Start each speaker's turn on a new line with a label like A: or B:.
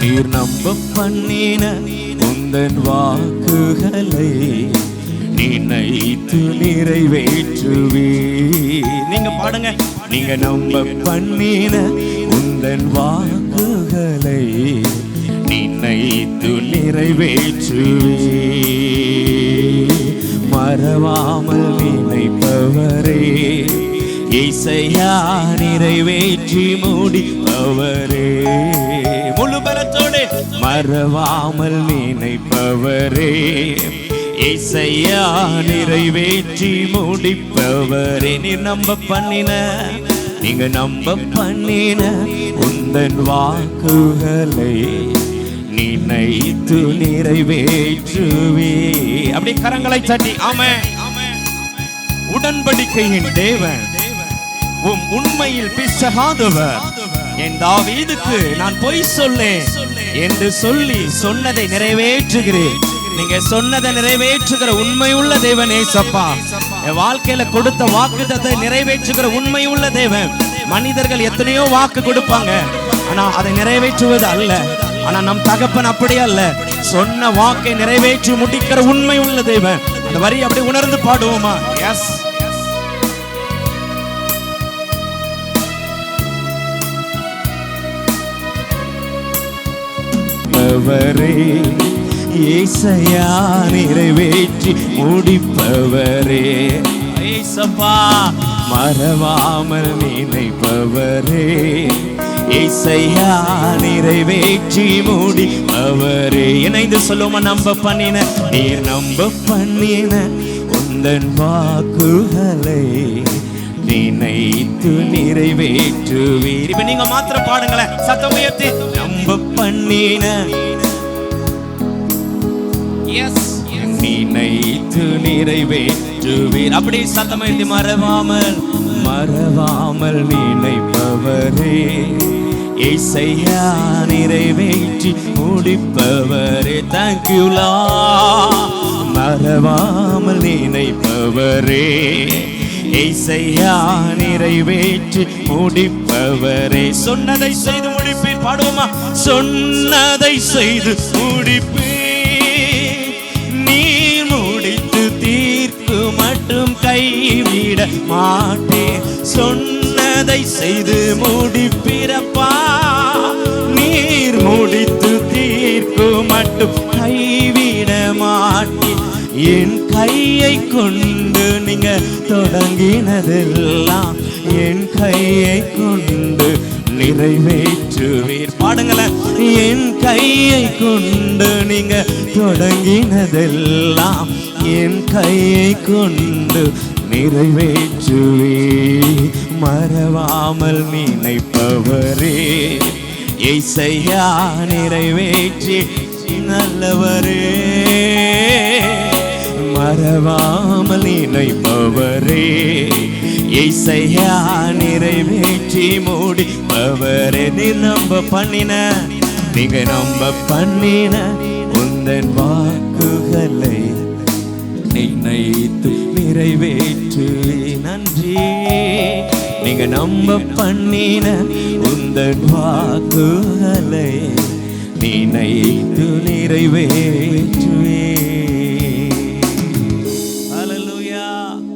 A: நீர் நம்ப பண்ணின உந்தன் வாக்குகளை நினைத்து நிறைவேற்றுவே. நீங்க பாடுங்க. நீங்க நம்ப பண்ணின உந்தன் வாக்குகளை நினைத்து நிறைவேற்றுவே. மறவாமல் நினைப்பவரே இசையா நிறைவேற்றி முடிப்பவரே. முழு பலத்தோடு மறவாமல் நினைப்பவரே இசையா நிறைவேற்றி முடிப்பவரே. நீர் நம்ப பண்ணின நீங்க நம்ப பண்ணின உந்தன் வாக்குகளை நினைத்து நிறைவேற்றுவே. அப்படி கரங்களை தட்டி ஆமென். உடன்படிக்கையின் தேவன் உண்மையில் பிசகாதவர். என் தாவீதுக்கு நான் பொய் சொல்லேன் என்று சொல்லி சொன்னதை நிறைவேற்றுகிறேன். நீங்க சொன்னதை நிறைவேற்றுகிற உண்மை உள்ள தேவன் ஏசப்பா. என் வாழ்க்கையில கொடுத்த வாக்குத்தத்தை நிறைவேற்றுகிற உண்மை உள்ள தேவன். மனிதர்கள் எத்தனையோ வாக்கு கொடுப்பாங்க, ஆனா அதை நிறைவேற்றுவது அல்ல. ஆனா நம் தகப்பன் அப்படி அல்ல. சொன்ன வாக்கை நிறைவேற்றி முடிக்கிற உண்மை உள்ள தேவன். அந்த வரி அப்படி உணர்ந்து பாடுவோமா? எஸ். அவரே இசையா நிறைவேற்றி முடிப்பவரே. ஏசப்பா மறவாமல் நினைப்பவரே இசையா நிறைவேற்றி முடிப்பவரே. இணைந்து சொல்லுமா? நம்ப பண்ணின நீர் நம்ப பண்ணின உந்தன் வாக்குகளை நினைத்து நிறைவேற்றுவீர். இப்ப நீங்க மாத்திரம் பாடுங்களேன் சத்தம் உயர்த்தி. நம்ப பண்ணின நினைத்து நிறைவேற்றுவீர். அப்படி சத்தம் உயர்த்தி. மறவாமல் மறவாமல் நினைப்பவரே இசையா நிறைவேற்றி முடிப்பவரே. Thank you Lord. மறவாமல் நினைப்பவரே இசையா நிறைவேற்றி முடிப்பவரே. சொன்னதை செய்து முடிப்பீர். பாடுவோமா? சொன்னதை செய்து முடிப்பீர். நீர் முடித்து தீர்க்கு மட்டும் கைவிட மாட்டேன். சொன்னதை செய்து முடிப்பீரப்பா. நீர் முடித்து தீர்க்கு மட்டும் கைவிட மாட்டேன். என் கையை கொண்டு நீங்க தொடங்கினதெல்லாம் என் கையை கொண்டு நிறைவேற்றுவீர். பாடுங்களேன். என் கையை கொண்டு நீங்க தொடங்கினதெல்லாம் என் கையை கொண்டு நிறைவேற்றுவீர். மறவாமல் நினைப்பவரே இசையா நிறைவேற்றி நல்லவரே. மறவாமல் நினைப்பவரே இசையா நிறைவேற்றி முடிப்பவரே. நீ நம்ப பண்ணின நீங்க நம்ப பண்ணின உந்தன் வாக்குகளை நினைத்து நிறைவேற்று. நன்றி. நீங்க நம்ப பண்ணின உந்தன் வாக்குகளை நினைத்து நிறைவேற்றுவே.